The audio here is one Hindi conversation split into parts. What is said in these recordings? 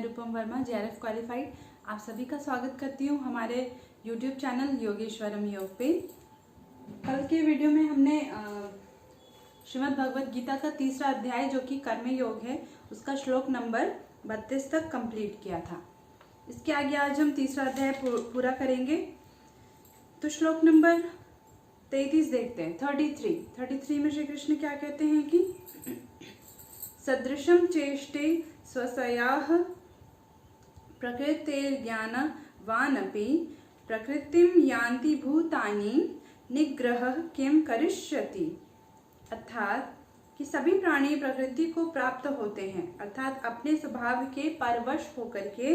अनुपम वर्मा, जेआरएफ क्वालिफाइड। आप सभी का स्वागत करती हूँ हमारे यूट्यूब चैनल योगेश्वरम योग पे। कल के वीडियो में हमने श्रीमद् भगवद गीता का तीसरा अध्याय जो कि कर्म योग है उसका श्लोक नंबर 32 तक कंप्लीट किया था। इसके आगे आज हम तीसरा अध्याय पूरा करेंगे। तो श्लोक नंबर 33 देखते हैं। 33 में श्री कृष्ण क्या कहते हैं कि सदृशम चेष्टे स्वस्याः प्रकृतेर्ज्ञानवानपि प्रकृतिं यान्ति भूतानि निग्रह किम करिष्यति। अर्थात कि सभी प्राणी प्रकृति को प्राप्त होते हैं, अर्थात अपने स्वभाव के परवश होकर के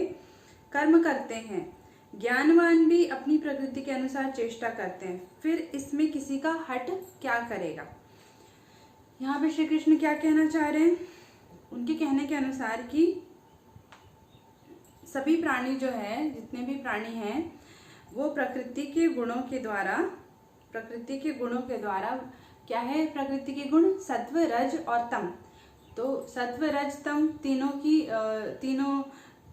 कर्म करते हैं। ज्ञानवान भी अपनी प्रकृति के अनुसार चेष्टा करते हैं, फिर इसमें किसी का हट क्या करेगा। यहाँ पे श्री कृष्ण क्या कहना चाह रहे हैं, उनके कहने के अनुसार कि सभी प्राणी जो है, जितने भी प्राणी हैं, वो प्रकृति के गुणों के द्वारा क्या है, प्रकृति के गुण सत्व, रज और तम। तो सत्व, रज, तम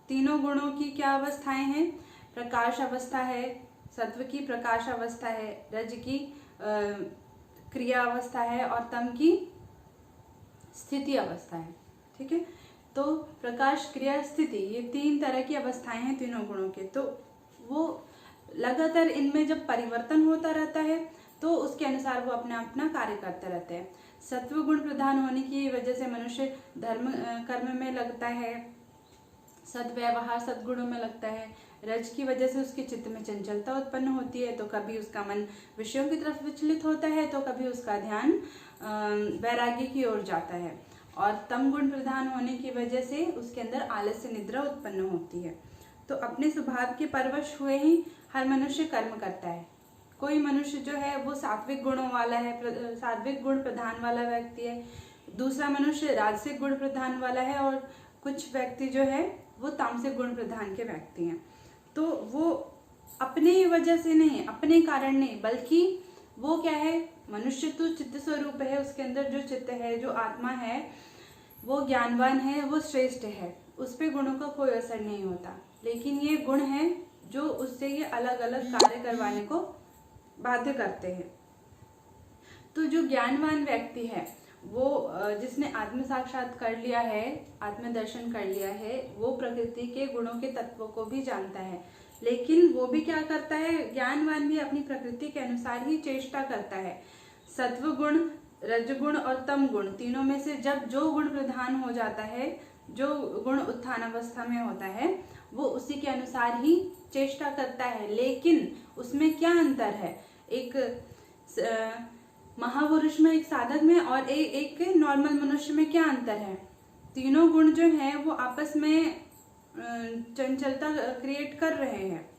तीनों गुणों की क्या अवस्थाएं हैं। प्रकाश अवस्था है, सत्व की प्रकाश अवस्था है, रज की क्रिया अवस्था है और तम की स्थिति अवस्था है। ठीक है, तो प्रकाश, क्रिया, स्थिति, ये तीन तरह की अवस्थाएं हैं तीनों गुणों के। तो वो लगातार इनमें जब परिवर्तन होता रहता है तो उसके अनुसार वो अपना कार्य करते रहते हैं। सत्व गुण प्रधान होने की वजह से मनुष्य धर्म कर्म में लगता है, सद्व्यवहार सद्गुणों में लगता है। रज की वजह से उसके चित्त में चंचलता उत्पन्न होती है, तो कभी उसका मन विषयों की तरफ विचलित होता है, तो कभी उसका ध्यान वैराग्य की ओर जाता है। और तम गुण प्रधान होने की वजह से उसके अंदर आलस्य, निद्रा उत्पन्न होती है। तो अपने स्वभाव के परवश हुए ही हर मनुष्य कर्म करता है। कोई मनुष्य जो है वो सात्विक गुणों वाला है, सात्विक गुण प्रधान वाला व्यक्ति है, दूसरा मनुष्य राजसिक गुण प्रधान वाला है, और कुछ व्यक्ति जो है वो तामसिक गुण प्रधान के व्यक्ति हैं। तो वो अपने वजह से नहीं, अपने कारण नहीं, बल्कि वो क्या है, मनुष्य तो चित्त स्वरूप है, उसके अंदर जो चित्त है, जो आत्मा है, वो ज्ञानवान है, वो श्रेष्ठ है, उस पे गुणों का कोई असर नहीं होता। लेकिन ये गुण है जो उससे ये अलग अलग कार्य करवाने को बाध्य करते हैं। तो जो ज्ञानवान व्यक्ति है, वो जिसने आत्म साक्षात कर लिया है, आत्मदर्शन कर लिया है, वो प्रकृति के गुणों के तत्वों को भी जानता है। लेकिन वो भी क्या करता है, ज्ञानवान भी अपनी प्रकृति के अनुसार ही चेष्टा करता है। सत्व गुण, रजगुण और तम गुण, तीनों में से जब जो गुण प्रधान हो जाता है, जो गुण उत्थान अवस्था में होता है, वो उसी के अनुसार ही चेष्टा करता है। लेकिन उसमें क्या अंतर है, एक महापुरुष में, एक साधक में और एक नॉर्मल मनुष्य में क्या अंतर है। तीनों गुण जो है वो आपस में चंचलता क्रिएट कर रहे हैं।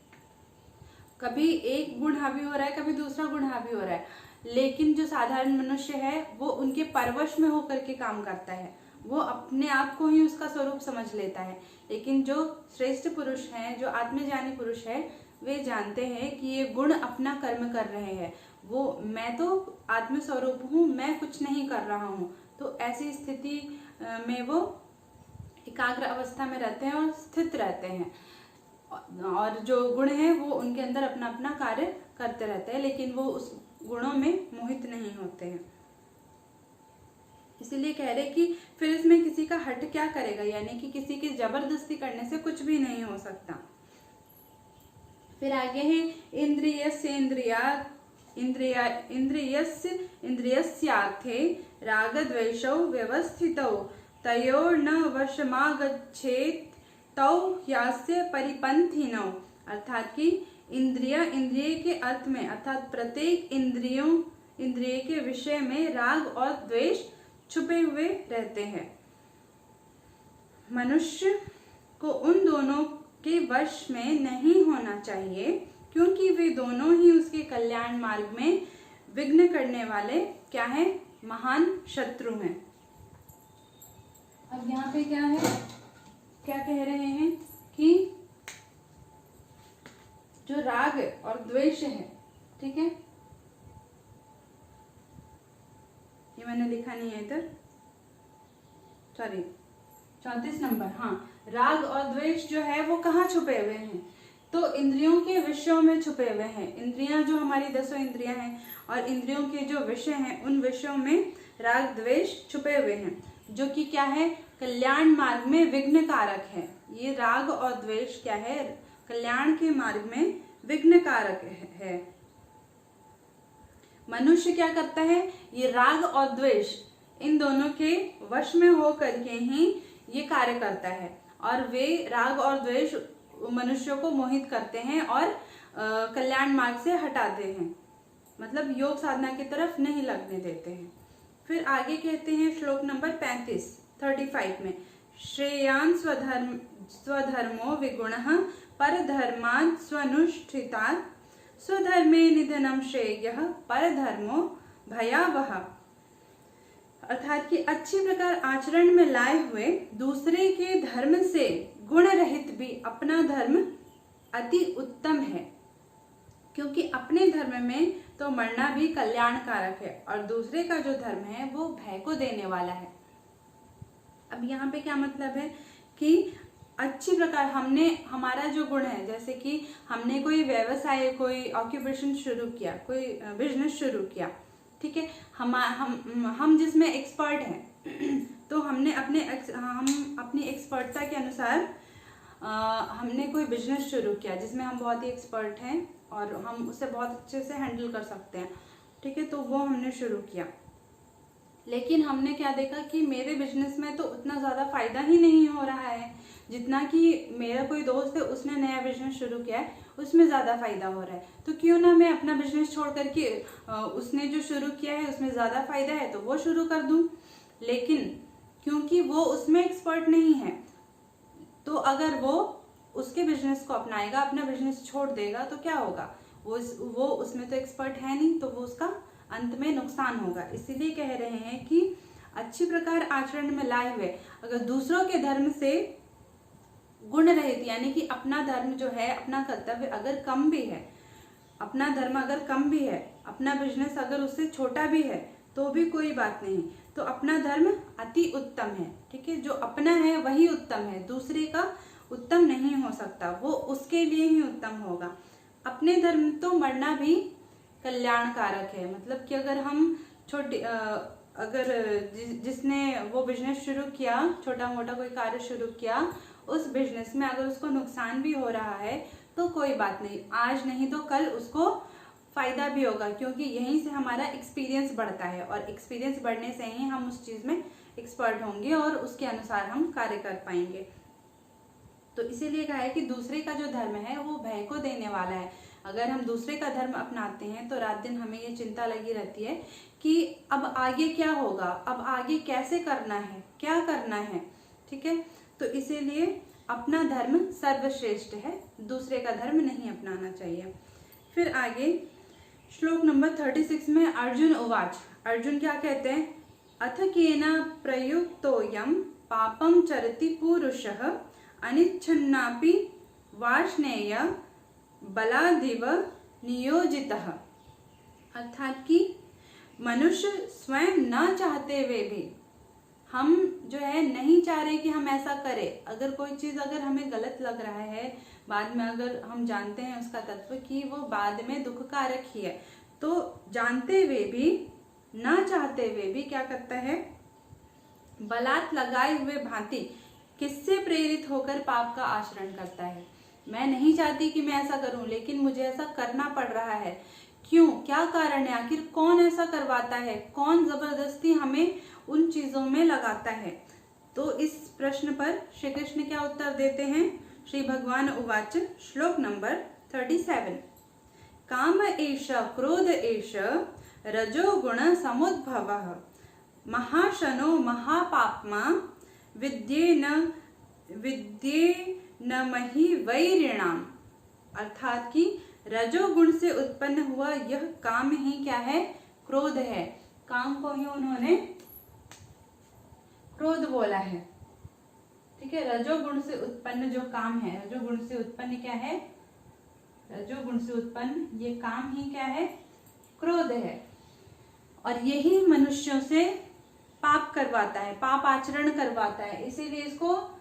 कभी एक गुण हावी हो रहा है, कभी दूसरा गुण हावी हो रहा है। लेकिन जो साधारण मनुष्य है वो उनके परवश में होकर के काम करता है, वो अपने आप को ही उसका स्वरूप समझ लेता है। लेकिन जो श्रेष्ठ पुरुष हैं, जो आत्मज्ञानी पुरुष है, वे जानते हैं कि ये गुण अपना कर्म कर रहे हैं, वो मैं तो आत्मस्वरूप हूँ, मैं कुछ नहीं कर रहा हूँ। तो ऐसी स्थिति में वो एकाग्र अवस्था में रहते हैं और स्थित रहते हैं, और जो गुण है वो उनके अंदर अपना अपना कार्य करते रहते हैं, लेकिन वो उस गुणों में मोहित नहीं होते हैं। इसीलिए कह रहे कि फिर इसमें किसी का हट क्या करेगा, यानी कि किसी की जबरदस्ती करने से कुछ भी नहीं हो सकता। फिर आगे है इंद्रियस्यार्थे रागद्वेषौ व्यवस्थितौ तयोर्न वशमागच्छेत् तौ ह्यस्य परिपन्थिनौ। अर्थात कि इंद्रिय के अर्थ में, अर्थात प्रत्येक इंद्रिय के विषय में राग और द्वेष छुपे हुए रहते हैं। मनुष्य को उन दोनों के वश में नहीं होना चाहिए, क्योंकि वे दोनों ही उसके कल्याण मार्ग में विघ्न करने वाले क्या है, महान शत्रु हैं। अब यहाँ पे क्या है, क्या कह रहे हैं कि जो राग और द्वेष है, ठीक है, ये मैंने लिखा नहीं है इधर, सॉरी, 34 नंबर, हाँ। राग और द्वेष जो है वो कहाँ छुपे हुए हैं? तो इंद्रियों के विषयों में छुपे हुए हैं। इंद्रियां जो हमारी 10 इंद्रियां हैं और इंद्रियों के जो विषय हैं उन विषयों में राग द्वेष छुपे हुए हैं, जो कि क्या है? कल्याण मार्ग में विघ्न कारक है। ये राग और द्वेष क्या है? कल्याण के मार्ग में विघ्न कारक है। मनुष्य क्या करता है? ये राग और द्वेष इन दोनों के वश में हो करके ही ये कार्य करता है, और वे राग और द्वेष मनुष्यों को मोहित करते हैं और कल्याण मार्ग से हटाते हैं, मतलब योग साधना की तरफ नहीं लगने देते हैं। फिर आगे कहते हैं श्लोक नंबर 35 में, श्रेयान् स्वधर्मो विगुणः परधर्मात् स्वनुष्ठितात् स्वधर्मे निधनं श्रेयः परधर्मो भयावह। अर्थात कि अच्छी प्रकार आचरण में लाए हुए दूसरे के धर्म से गुण रहित भी अपना धर्म अति उत्तम है, क्योंकि अपने धर्म में तो मरना भी कल्याणकारक है और दूसरे का जो धर्म है वो भय को देने वाला है। अब यहाँ पे क्या मतलब है कि अच्छी प्रकार हमारा जो गुण है, जैसे कि हमने कोई व्यवसाय, कोई ऑक्यूपेशन शुरू किया, कोई बिजनेस शुरू किया, ठीक है, हम जिसमें एक्सपर्ट हैं तो हमने अपनी एक्सपर्टता के अनुसार हमने कोई बिजनेस शुरू किया जिसमें हम बहुत ही एक्सपर्ट हैं और हम उसे बहुत अच्छे से हैंडल कर सकते हैं, ठीक है, तो वो हमने शुरू किया। लेकिन हमने क्या देखा कि मेरे बिजनेस में तो उतना ज़्यादा फायदा ही नहीं हो रहा है जितना कि मेरा कोई दोस्त है उसने नया बिजनेस शुरू किया है उसमें ज़्यादा फायदा हो रहा है। तो क्यों ना मैं अपना बिजनेस छोड़ करके उसने जो शुरू किया है उसमें ज़्यादा फायदा है तो वो शुरू कर दूं। लेकिन क्योंकि वो उसमें एक्सपर्ट नहीं है, तो अगर वो उसके बिजनेस को अपनाएगा, अपना बिजनेस छोड़ देगा तो क्या होगा? वो उसमें तो एक्सपर्ट है नहीं, तो वो उसका अंत में नुकसान होगा। इसीलिए कह रहे हैं कि अच्छी प्रकार आचरण में लाए हुए अगर दूसरों के धर्म से गुण रहित, यानी कि अपना धर्म जो है, अपना कर्तव्य अगर कम भी है, अपना धर्म अगर कम भी है, अपना बिजनेस अगर उससे छोटा भी है तो भी कोई बात नहीं, तो अपना धर्म अति उत्तम है, ठीक है। जो अपना है वही उत्तम है, दूसरे का उत्तम नहीं हो सकता, वो उसके लिए ही उत्तम होगा। अपने धर्म तो मरना भी कल्याणकारक है, मतलब कि अगर हम जिसने वो बिजनेस शुरू किया, छोटा मोटा कोई कार्य शुरू किया, उस बिजनेस में अगर उसको नुकसान भी हो रहा है तो कोई बात नहीं, आज नहीं तो कल उसको फायदा भी होगा, क्योंकि यहीं से हमारा एक्सपीरियंस बढ़ता है और एक्सपीरियंस बढ़ने से ही हम उस चीज में एक्सपर्ट होंगे और उसके अनुसार हम कार्य कर पाएंगे। तो इसीलिए कहा है कि दूसरे का जो धर्म है वो भय को देने वाला है। अगर हम दूसरे का धर्म अपनाते हैं तो रात दिन हमें ये चिंता लगी रहती है कि अब आगे क्या होगा, अब आगे कैसे करना है, क्या करना है, ठीक है। तो इसीलिए अपना धर्म सर्वश्रेष्ठ है, दूसरे का धर्म नहीं अपनाना चाहिए। फिर आगे श्लोक नंबर 36 में अर्जुन उवाच, अर्जुन क्या कहते हैं? अथ केन प्रयुक्तोऽयं पापं चरति पुरुषः अनिच्छन्नापि वार्ष्णेय बलादिव नियोजितः। अर्थात कि मनुष्य स्वयं न चाहते हुए भी, हम जो है नहीं चाह रहे कि हम ऐसा करें, अगर कोई चीज अगर हमें गलत लग रहा है, बाद में अगर हम जानते हैं उसका तत्व कि वो बाद में दुखकारक ही है, तो जानते हुए भी, ना चाहते हुए भी क्या करता है? बलात् लगाए हुए भांति किससे प्रेरित होकर पाप का आचरण करता है। मैं नहीं चाहती कि मैं ऐसा करूं, लेकिन मुझे ऐसा करना पड़ रहा है। क्यों? क्या कारण है? आखिर कौन ऐसा करवाता है? कौन जबरदस्ती हमें उन चीजों में लगाता है? तो इस प्रश्न पर श्री कृष्ण क्या उत्तर देते हैं? श्री भगवान उवाच, श्लोक नंबर 37, काम एष क्रोध एष रजोगुण समुद्भवः महाशनो महापाप्मा विद्येन मही वैरिणाम। अर्थात कि रजोगुण से उत्पन्न हुआ यह काम ही क्या है? क्रोध है। काम को ही उन्होंने क्रोध बोला है, ठीक है। रजोगुण से उत्पन्न जो काम है, रजोगुण से उत्पन्न क्या है? रजोगुण से उत्पन्न ये काम ही क्या है? क्रोध है। और यही मनुष्यों से पाप करवाता है, पाप आचरण करवाता है, इसीलिए इसको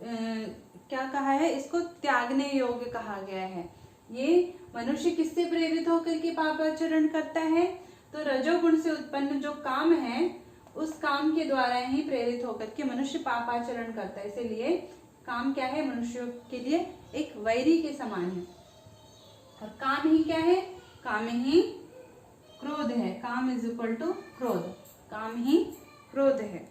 क्या कहा है, इसको त्यागने योग्य कहा गया है। ये मनुष्य किससे प्रेरित होकर के पाप आचरण करता है? तो रजोगुण से उत्पन्न जो काम है उस काम के द्वारा ही प्रेरित होकर के मनुष्य पाप आचरण करता है। इसीलिए काम क्या है, मनुष्यों के लिए एक वैरी के समान है। और काम ही क्या है, काम ही क्रोध है। काम इज इक्वल टू क्रोध, काम ही क्रोध है।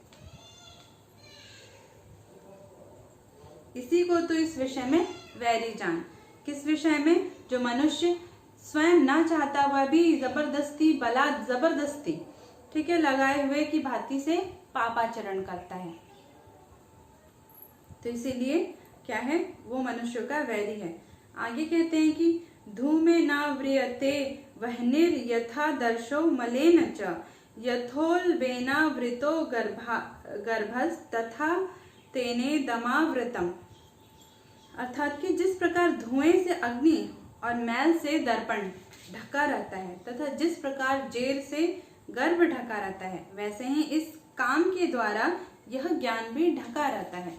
इसी को तो इस विषय में वैरी जान। किस विषय में? जो मनुष्य स्वयं ना चाहता हुआ भी जबरदस्ती, जबरदस्ती, ठीक है, लगाए हुए की भांति से पाप आचरण करता है। तो इसीलिए क्या है, वो मनुष्य का वैरी है। आगे कहते हैं कि धूमे न व्रियते वह्निर यथा दर्शो मलेन च यथोल्बेनावृतो गर्भस तथा तेने दमावृतम। अर्थात कि जिस प्रकार धुएं से अग्नि और मैल से दर्पण ढका रहता है तथा जिस प्रकार जेर से गर्भ ढका रहता है, वैसे ही इस काम के द्वारा यह ज्ञान भी ढका रहता है।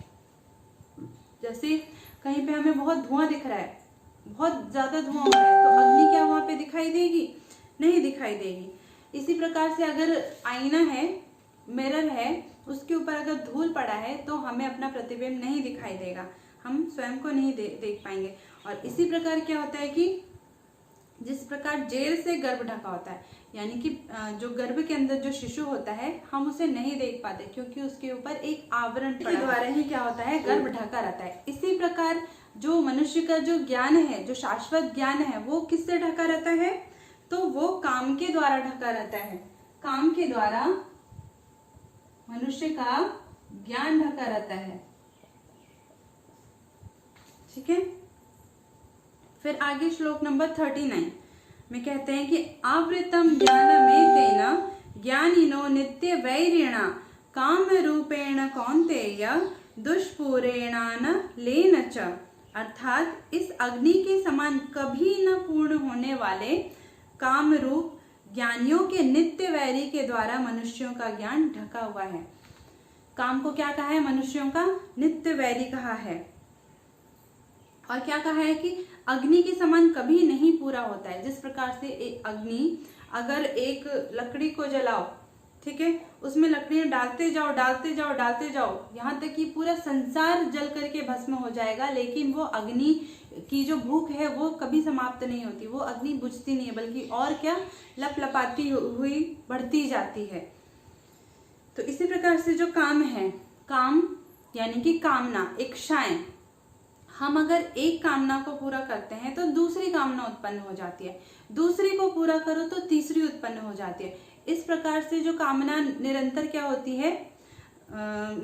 जैसे कहीं पे हमें बहुत धुआं दिख रहा है, बहुत ज्यादा धुआं हो रहा है, तो अग्नि क्या वहां पे दिखाई देगी? नहीं दिखाई देगी। इसी प्रकार से अगर आईना है, मिरर है, उसके ऊपर अगर धूल पड़ा है तो हमें अपना प्रतिबिंब नहीं दिखाई देगा, हम स्वयं को नहीं देख पाएंगे। और इसी प्रकार क्या होता है कि जिस प्रकार जेल से गर्भ ढका होता है, यानी कि जो गर्भ के अंदर जो शिशु होता है हम उसे नहीं देख पाते क्योंकि उसके ऊपर एक आवरण के द्वारा ही क्या होता है, गर्भ ढका रहता है। इसी प्रकार जो मनुष्य का जो ज्ञान है, जो शाश्वत ज्ञान है, वो किससे ढका रहता है? तो वो काम के द्वारा ढका रहता है। काम के द्वारा मनुष्य का ज्ञान ढका रहता है। ठीक है, फिर आगे श्लोक नंबर 39 में कहते हैं कि आवृतम ज्ञानमेतेन ज्ञानिनो नित्य वैरिणा काम रूपेण कौन्तेय दुष्पूरेणान लेन च। अर्थात इस अग्नि के समान कभी न पूर्ण होने वाले काम रूप ज्ञानियों के नित्य वैरी के द्वारा मनुष्यों का ज्ञान ढका हुआ है। काम को क्या कहा है? मनुष्यों का नित्य वैरी कहा है। और क्या कहा है कि अग्नि के समान कभी नहीं पूरा होता है। जिस प्रकार से एक अग्नि, अगर एक लकड़ी को जलाओ, ठीक है, उसमें लकड़ियां डालते जाओ डालते जाओ डालते जाओ, यहाँ तक कि पूरा संसार जल करके भस्म हो जाएगा, लेकिन वो अग्नि की जो भूख है वो कभी समाप्त नहीं होती, वो अग्नि बुझती नहीं है, बल्कि और क्या, लपलपाती हुई बढ़ती जाती है। तो इसी प्रकार से जो काम है, काम यानी कि कामना, इच्छाएं, हम अगर एक कामना को पूरा करते हैं तो दूसरी कामना उत्पन्न हो जाती है, दूसरी को पूरा करो तो तीसरी उत्पन्न हो जाती है। इस प्रकार से जो कामना निरंतर क्या होती है,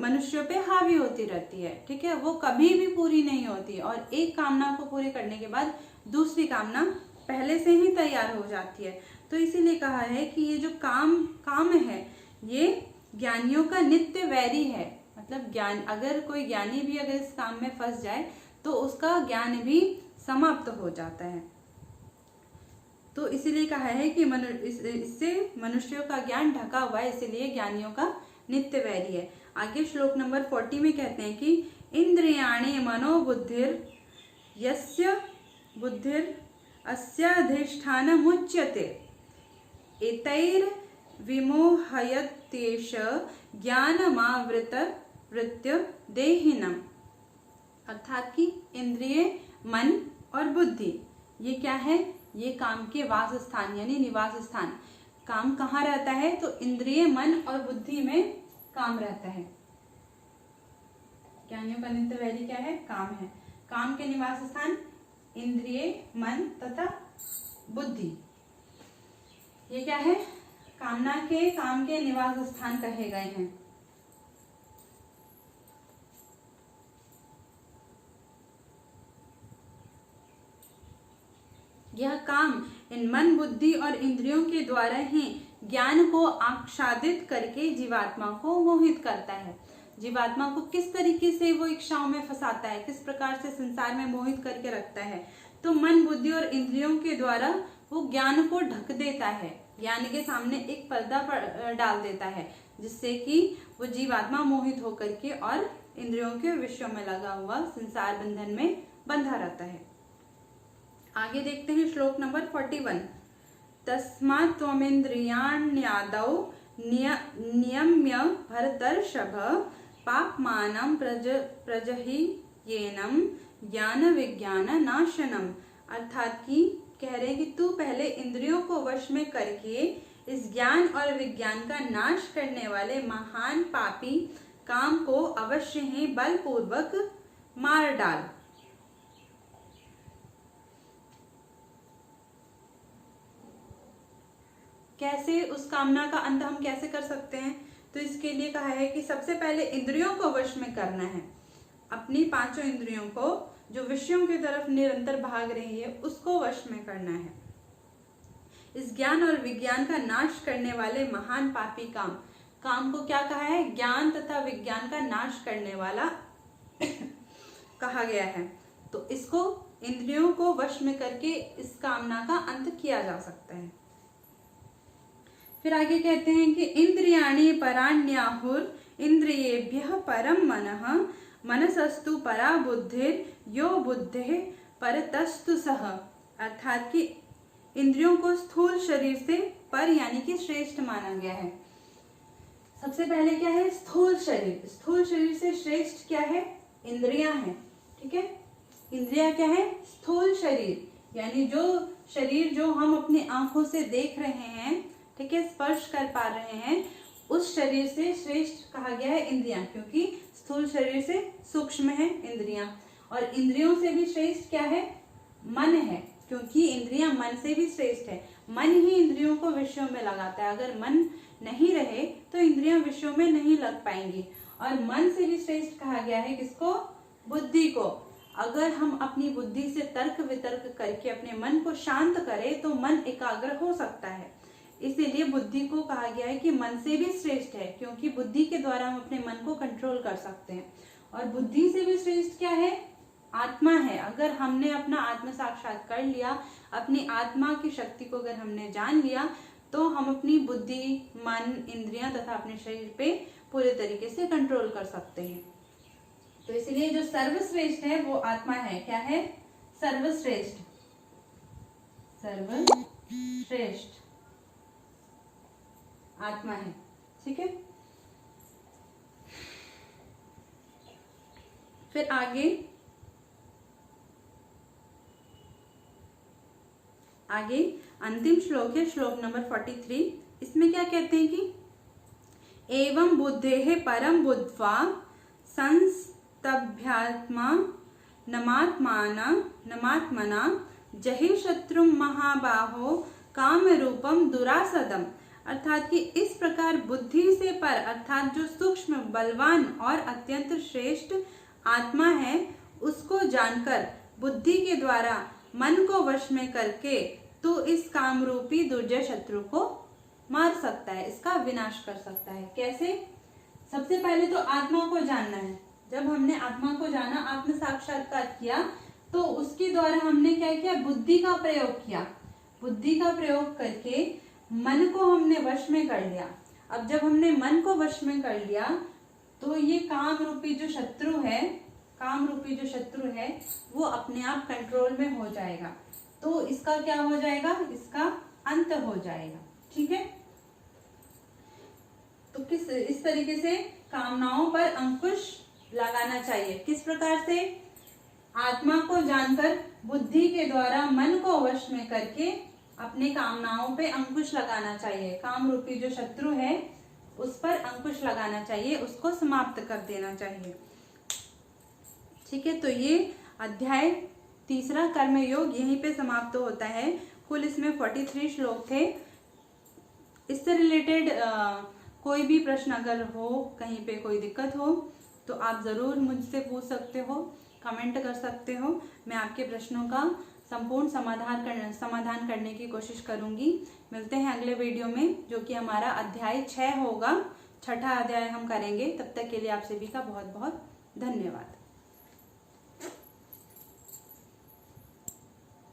मनुष्यों पे हावी होती रहती है। ठीक है, वो कभी भी पूरी नहीं होती और एक कामना को पूरी करने के बाद दूसरी कामना पहले से ही तैयार हो जाती है। तो इसीलिए कहा है कि ये जो काम है ये ज्ञानियों का नित्य वैरी है। मतलब ज्ञान, अगर कोई ज्ञानी भी अगर इस काम में फंस जाए तो उसका ज्ञान भी समाप्त हो जाता है। तो इसीलिए कहा है कि इससे मनुष्यों का ज्ञान ढका हुआ है, इसीलिए ज्ञानियों का नित्य वैरी है। आगे श्लोक नंबर 40 में कहते हैं कि इंद्रियाणि मनोबुद्धिर यस्य बुद्धिर अस्याधिष्ठानमुच्यते एतैर विमोहयत्येष ज्ञानमावृत वृत्य देहिनम। अर्थात कि इंद्रिय, मन और बुद्धि ये क्या है, ये काम के वास स्थान यानी निवास स्थान। काम कहाँ रहता है? तो इंद्रिय, मन और बुद्धि में काम रहता है। ज्ञानियों का नित्य वैरी क्या है? काम है। काम के निवास स्थान इंद्रिय, मन तथा बुद्धि, ये क्या है? कामना के, काम के निवास स्थान कहे गए हैं। यह काम इन मन, बुद्धि और इंद्रियों के द्वारा ही ज्ञान को आच्छादित करके जीवात्मा को मोहित करता है। जीवात्मा को किस तरीके से वो इच्छाओं में फंसाता है, किस प्रकार से संसार में मोहित करके रखता है? तो मन, बुद्धि और इंद्रियों के द्वारा वो ज्ञान को ढक देता है। ज्ञान के सामने एक पर्दा डाल देता है, जिससे कि वो जीवात्मा मोहित होकर के और इंद्रियों के विषयों में लगा हुआ संसार बंधन में बंधा रहता है। आगे देखते हैं श्लोक नंबर 41। तस्मात् त्वमिन्द्रियाण्यादौ नियम्य भरतर्षभ पाप्मानं प्रजह्येनं ज्ञान विज्ञान नाशनम। अर्थात कि कह रहे हैं कि तू पहले इंद्रियों को वश में करके इस ज्ञान और विज्ञान का नाश करने वाले महान पापी काम को अवश्य ही बलपूर्वक मार डाल। कैसे उस कामना का अंत हम कैसे कर सकते हैं? तो इसके लिए कहा है कि सबसे पहले इंद्रियों को वश में करना है। अपनी पांचों इंद्रियों को जो विषयों की तरफ निरंतर भाग रही है उसको वश में करना है। इस ज्ञान और विज्ञान का नाश करने वाले महान पापी काम को क्या कहा है? ज्ञान तथा विज्ञान का नाश करने वाला कहा गया है। तो इसको इंद्रियों को वश में करके इस कामना का अंत किया जा सकता है। फिर आगे कहते हैं कि इंद्रियाणि पराण्याहुर इंद्रियेभ्यः परम मनः मनसस्तु परा बुद्धिर यो बुद्धि परतस्तु सह। अर्थात कि इंद्रियों को स्थूल शरीर से पर यानी कि श्रेष्ठ माना गया है। सबसे पहले क्या है? स्थूल शरीर। स्थूल शरीर से श्रेष्ठ क्या है? इंद्रियां हैं। ठीक है, इंद्रियां क्या है? स्थूल शरीर, यानी जो शरीर जो हम अपनी आंखों से देख रहे हैं, ठीक है, स्पर्श कर पा रहे हैं, उस शरीर से श्रेष्ठ कहा गया है इंद्रियां, क्योंकि स्थूल शरीर से सूक्ष्म है इंद्रियां। और इंद्रियों से भी श्रेष्ठ क्या है? मन है, क्योंकि इंद्रियां मन से भी श्रेष्ठ है। मन ही इंद्रियों को विषयों में लगाता है। अगर मन नहीं रहे तो इंद्रियां विषयों में नहीं लग पाएंगी। और मन से भी श्रेष्ठ कहा गया है किसको? बुद्धि को। अगर हम अपनी बुद्धि से तर्क वितर्क करके अपने मन को शांत करें तो मन एकाग्र हो सकता है। इसीलिए बुद्धि को कहा गया है कि मन से भी श्रेष्ठ है, क्योंकि बुद्धि के द्वारा हम अपने मन को कंट्रोल कर सकते हैं। और बुद्धि से भी श्रेष्ठ क्या है? आत्मा है। अगर हमने अपना आत्म साक्षात कर लिया, अपनी आत्मा की शक्ति को अगर हमने जान लिया, तो हम अपनी बुद्धि, मन, इंद्रियां तथा अपने शरीर पे पूरे तरीके से कंट्रोल कर सकते हैं। तो इसलिए जो सर्वश्रेष्ठ है वो आत्मा है। क्या है? सर्वश्रेष्ठ। सर्वश्रेष्ठ आत्मा है। ठीक है, फिर आगे अंतिम श्लोक है, श्लोक नंबर 43। इसमें क्या कहते हैं कि एवं बुद्धेः परम बुद्ध्वा संस्तभ्यात्मा नमात्मना जहि शत्रुं महाबाहो काम रूपम दुरासदम। अर्थात कि इस प्रकार बुद्धि से पर, अर्थात जो सूक्ष्म, बलवान और अत्यंत श्रेष्ठ आत्मा है, उसको जानकर बुद्धि के द्वारा मन को वश में करके तो इस काम रूपी दुर्जय शत्रु को मार सकता है, इसका विनाश कर सकता है। कैसे? सबसे पहले तो आत्मा को जानना है। जब हमने आत्मा को जाना, आत्म साक्षात्कार किया, तो उसके द्वारा हमने क्या किया? बुद्धि का प्रयोग किया। बुद्धि का प्रयोग करके मन को हमने वश में कर लिया। अब जब हमने मन को वश में कर लिया तो ये काम रूपी जो शत्रु है वो अपने आप कंट्रोल में हो जाएगा। तो इसका क्या हो जाएगा? इसका अंत हो जाएगा। ठीक है, तो इस तरीके से कामनाओं पर अंकुश लगाना चाहिए। किस प्रकार से? आत्मा को जानकर बुद्धि के द्वारा मन को वश में करके अपने कामनाओं पे अंकुश लगाना चाहिए। काम रूपी जो शत्रु है उस पर अंकुश लगाना चाहिए, उसको समाप्त कर देना चाहिए। ठीक है, तो ये अध्याय 3 कर्मयोग यहीं पे समाप्त होता है। कुल इसमें 43 श्लोक थे। इससे रिलेटेड कोई भी प्रश्न अगर हो, कहीं पे कोई दिक्कत हो, तो आप जरूर मुझसे पूछ सकते हो, कमेंट कर सकते हो। मैं आपके प्रश्नों का संपूर्ण समाधान करने की कोशिश करूंगी। मिलते हैं अगले वीडियो में, जो कि हमारा अध्याय 6 होगा। 6ठा अध्याय हम करेंगे। तब तक के लिए आप सभी का बहुत बहुत धन्यवाद।